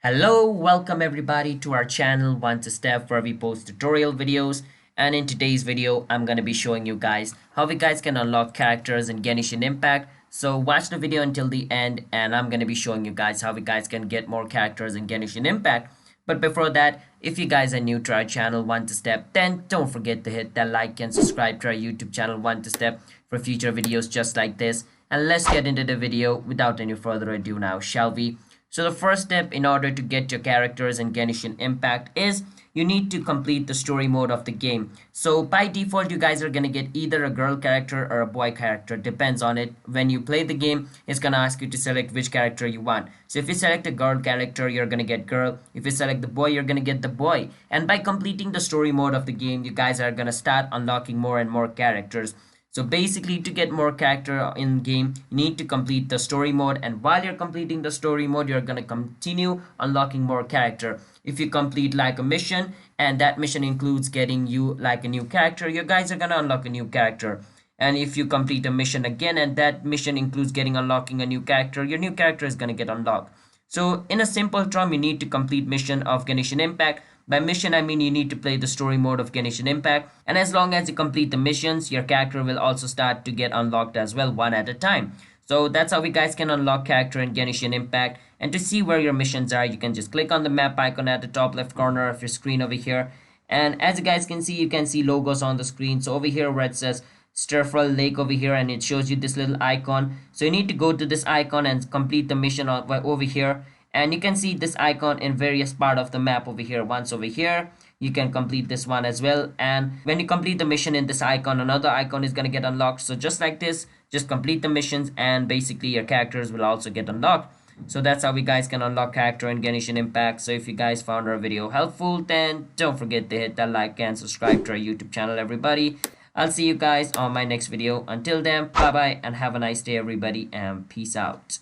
Hello, welcome everybody to our channel One to Step where we post tutorial videos, and in today's video I'm going to be showing you guys how you guys can unlock characters in Genshin Impact. So watch the video until the end and I'm going to be showing you guys how you guys can get more characters in Genshin Impact. But before that, if you guys are new to our channel One to Step, then don't forget to hit that like and subscribe to our YouTube channel One to Step for future videos just like this. And let's get into the video without any further ado now, shall we? So the first step in order to get your characters in Genshin Impact is you need to complete the story mode of the game. So by default, you guys are going to get either a girl character or a boy character. Depends on it. When you play the game, it's going to ask you to select which character you want. So if you select a girl character, you're going to get girl. If you select the boy, you're going to get the boy. And by completing the story mode of the game, you guys are going to start unlocking more and more characters. So basically, to get more character in game, you need to complete the story mode, and while you're completing the story mode, you're gonna continue unlocking more character. If you complete like a mission and that mission includes getting you like a new character, you guys are gonna unlock a new character. And if you complete a mission again and that mission includes unlocking a new character, your new character is gonna get unlocked. So in a simple term, you need to complete mission of Genshin Impact. By mission, I mean you need to play the story mode of Genshin Impact. And as long as you complete the missions, your character will also start to get unlocked as well, one at a time. So that's how we guys can unlock character in Genshin Impact. And to see where your missions are, you can just click on the map icon at the top left corner of your screen over here. And as you guys can see logos on the screen. So over here where it says Stirfrel Lake over here, and it shows you this little icon. So you need to go to this icon and complete the mission over here. And you can see this icon in various part of the map over here. Once over here, you can complete this one as well. And when you complete the mission in this icon, another icon is going to get unlocked. So just like this, just complete the missions and basically your characters will also get unlocked. So that's how we guys can unlock character in Genshin Impact. So if you guys found our video helpful, then don't forget to hit that like and subscribe to our YouTube channel, everybody. I'll see you guys on my next video. Until then, bye bye and have a nice day, everybody, and peace out.